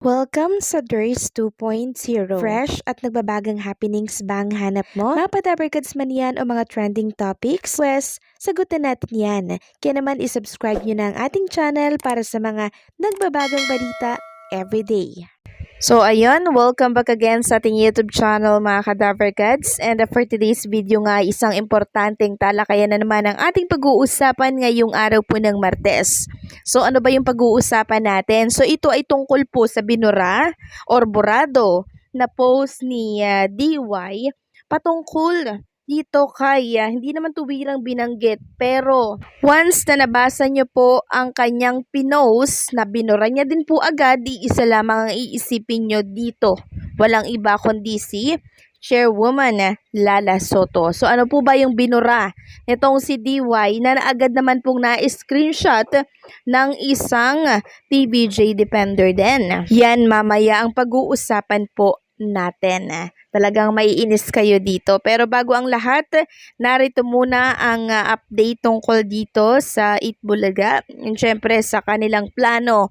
Welcome sa DRS 2.0. Fresh at nagbabagang happenings ba ang hanap mo? Mga padabarkads man yan o mga trending topics? Pwes, sagutin natin yan. Kaya naman isubscribe nyo na ang ating channel para sa mga nagbabagang balita everyday. So ayun, welcome back again sa ating YouTube channel mga kadabarkads. And for today's video nga, isang importanteng talakayan na naman ang ating pag-uusapan ngayong araw po ng Martes. So ano ba yung pag-uusapan natin? So ito ay tungkol po sa binura or borado na post ni DY patungkol dito kay, hindi naman tuwirang binanggit, pero once na nabasa nyo po ang kanyang pinost na binura niya din po agad, di isa lamang ang iisipin nyo dito. Walang iba kundi si Chairwoman Lala Soto. So ano po ba yung binura nitong si DY na agad naman pong na-screenshot ng isang TVJ Defender din? Yan mamaya ang pag-uusapan po natin. Talagang maiinis kayo dito. Pero bago ang lahat, narito muna ang update tungkol dito sa Itbulaga. And syempre sa kanilang plano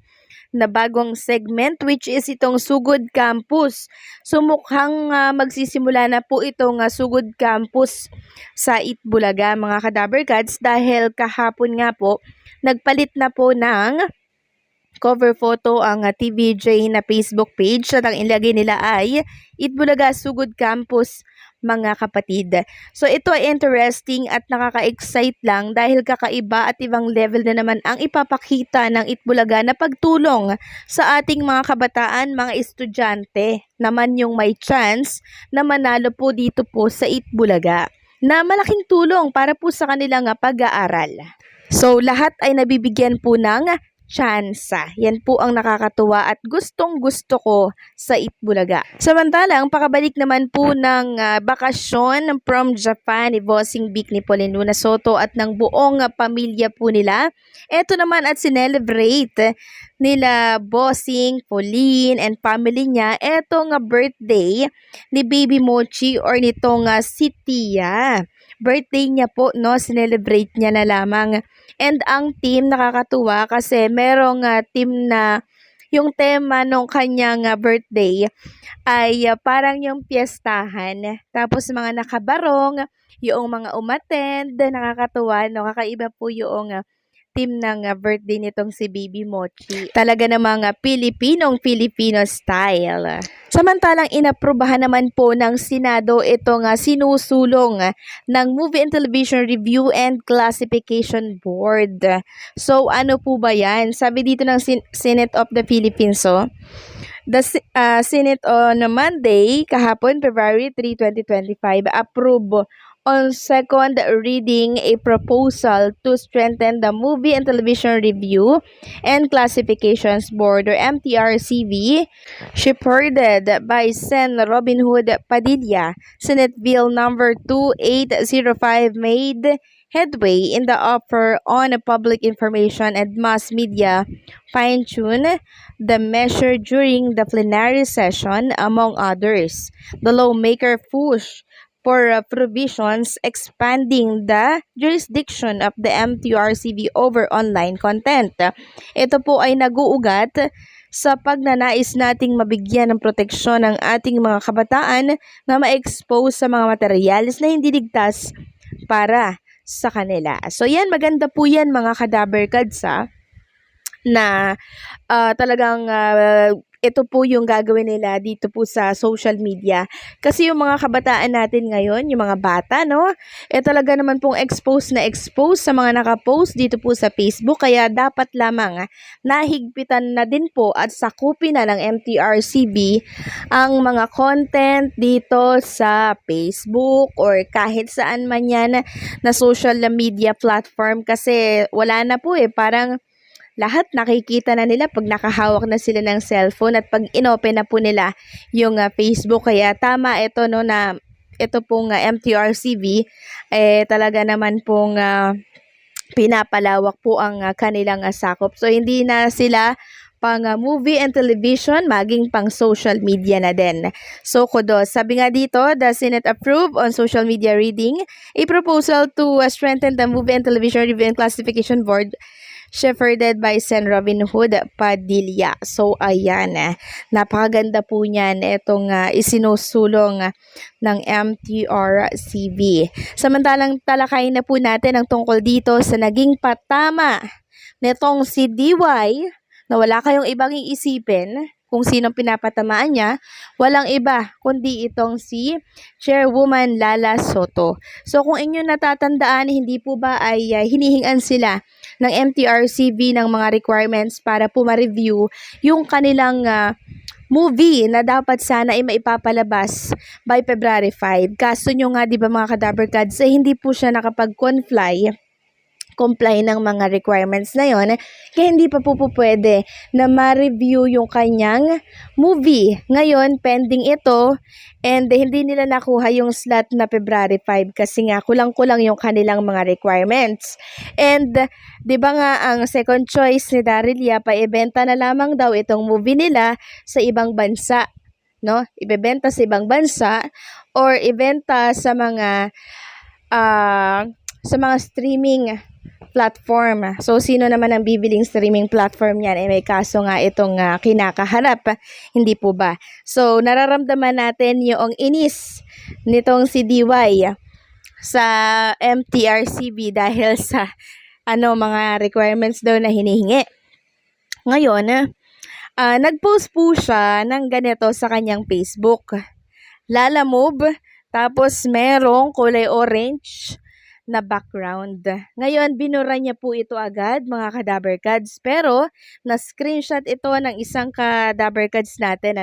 na bagong segment which is itong Sugod Campus. So mukhang magsisimula na po itong Sugod Campus sa Itbulaga mga kadabarkads dahil kahapon nga po nagpalit na po ng cover photo ang TVJ na Facebook page at ang ilagay nila ay Itbulaga Sugod Campus mga kapatid. So ito ay interesting at nakaka-excite lang dahil kakaiba at ibang level na naman ang ipapakita ng Itbulaga na pagtulong sa ating mga kabataan, mga estudyante naman yung may chance na manalo po dito po sa Itbulaga na malaking tulong para po sa kanilang pag-aaral. So lahat ay nabibigyan po ng tsansa. Yan po ang nakakatuwa at gustong-gusto ko sa Itbulaga. Samantalang, pakabalik naman po ng bakasyon from Japan ni Bossing Vic ni Pauline Luna Soto at ng buong pamilya po nila. Ito naman at sinelebrate nila Bossing, Pauline, and family niya etong birthday ni Baby Mochi or nitong si Tia. Birthday niya po, no? Sinelebrate niya na lamang. And ang team nakakatuwa kasi merong team na yung tema nung kanyang birthday ay parang yung piyestahan. Tapos mga nakabarong, yung mga umattend, nakakatuwa, no? Kakaiba po yung team ng birthday nitong si Baby Mochi. Talaga namang Pilipinong-Filipino style. Samantalang inaprubahan naman po ng Senado itong sinusulong ng Movie and Television Review and Classification Board. So ano po ba yan? Sabi dito ng Senate of the Philippines, the Senate on Monday, kahapon, February 3, 2025, approve on second reading a proposal to strengthen the Movie and Television Review and Classifications Board or MTRCB, shepherded by Sen. Robin Hood Padilla. Senate Bill number 2805 made headway in the offer on public information and mass media fine-tune the measure during the plenary session, among others. The lawmaker pushed for provisions expanding the jurisdiction of the MTRCB over online content. Ito po ay nag-uugat sa pagnanais nating mabigyan ng proteksyon ng ating mga kabataan na ma-expose sa mga materyales na hindi ligtas para sa kanila. So yan, maganda po yan mga kadabarkads na talagang ito po yung gagawin nila dito po sa social media. Kasi yung mga kabataan natin ngayon, yung mga bata, no? Talaga naman pong expose sa mga nakapost dito po sa Facebook. Kaya dapat lamang nahigpitan na din po at sakupin na ng MTRCB ang mga content dito sa Facebook or kahit saan man yan na social media platform. Kasi wala na po parang lahat nakikita na nila pag nakahawak na sila ng cellphone at pag inopen na po nila yung Facebook. Kaya tama ito, no, na ito pong MTRCB talaga naman pong pinapalawak po ang kanilang sakop. So hindi na sila pang movie and television, maging pang social media na din. So kudos. Sabi nga dito, the Senate approved on social media reading a proposal to strengthen the Movie and Television Review and Classification Board shepherded by Sen Robin Hood Padilla. So ayan, napakaganda po niyan itong isinusulong ng MTRCB. Samantalang talakayin na po natin ang tungkol dito sa naging patama nitong si DY na wala kayong ibang iisipin kung sinong pinapatamaan niya, walang iba kundi itong si Chairwoman Lala Soto. So kung inyo natatandaan, hindi po ba ay hinihingan sila ng MTRCB ng mga requirements para po ma-review yung kanilang movie na dapat sana ay maipapalabas by February 5. Kaso nyo nga, di ba mga Kadaber Gods, hindi po siya comply ng mga requirements na yon, kaya hindi pa po pwede na ma-review yung kanyang movie. Ngayon, pending ito and hindi nila nakuha yung slot na February 5 kasi nga kulang-kulang yung kanilang mga requirements. And di ba nga ang second choice ni Daryl Yap ay ibenta na lamang daw itong movie nila sa ibang bansa, no? Ibebenta sa ibang bansa or ibenta sa mga streaming platform. So, sino naman ang bibiling streaming platform yan? May kaso nga itong kinakaharap. Hindi po ba? So, nararamdaman natin yung inis nitong si DY sa MTRCB dahil sa mga requirements daw na hinihingi. Ngayon, nag-post po siya ng ganito sa kanyang Facebook. Lala Move, tapos merong kulay orange na background. Ngayon, binura niya po ito agad, mga Kadaber Gods. Pero, na-screenshot ito ng isang Kadaber Gods natin,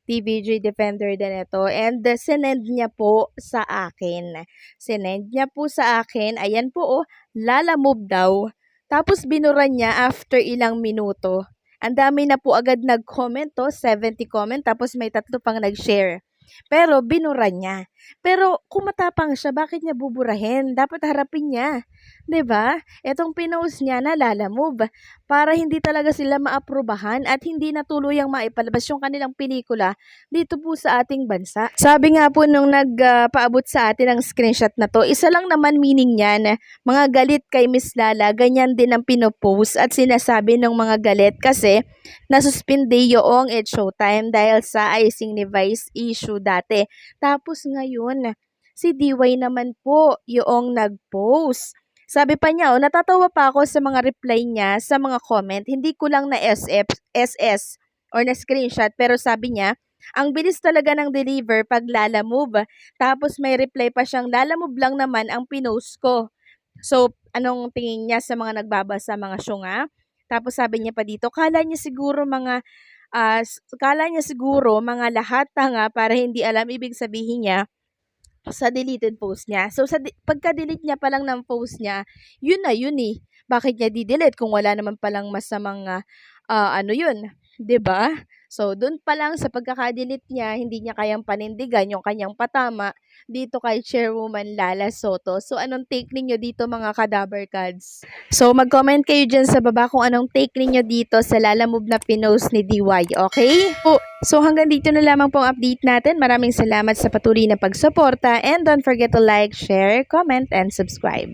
TVG Defender din ito. And, sinend niya po sa akin. Ayan po, Lala Move daw. Tapos, binura niya after ilang minuto. Ang dami na po agad nag-comment, 70 comment. Tapos, may 3 pang nag-share. Pero binura niya. Pero kung matapang siya, bakit niya buburahin? Dapat harapin niya. 'Di ba? Etong pinost niya na Lala Move para hindi talaga sila maaprubahan at hindi na tuluyang maipalabas yung kanilang pelikula dito po sa ating bansa. Sabi nga po nung nagpaabot sa atin ng screenshot na to, isa lang naman meaning niyan, mga galit kay Miss Lala, ganyan din ang pinopost at sinasabi ng mga galit kasi nasuspinde yung It's Showtime dahil sa icing ni Vice issue dati. Tapos ngayon, si DY naman po yung nag-post. Sabi pa niya, natatawa pa ako sa mga reply niya sa mga comment. Hindi ko lang na SS or na screenshot pero sabi niya, ang bilis talaga ng deliver pag Lala Move. Tapos may reply pa siyang Lala Move lang naman ang pinost ko. So, anong tingin niya sa mga nagbabasa, mga syunga? Tapos sabi niya pa dito, kala niya siguro mga lahat nga para hindi alam, ibig sabihin niya sa deleted post niya. So, pagka-delete niya pa lang ng post niya, yun na yun eh. Bakit niya di-delete kung wala naman palang masamang yun? 'Di ba? So, dun pa lang sa pagkaka-delete niya, hindi niya kayang panindigan yung kanyang patama dito kay Chairwoman Lala Soto. So, anong take ninyo dito mga Kadaber Gods? So, mag-comment kayo dyan sa baba kung anong take ninyo dito sa Lala Move na pinost ni DY, okay? So, hanggang dito na lamang pong update natin. Maraming salamat sa patuloy na pagsuporta and don't forget to like, share, comment, and subscribe.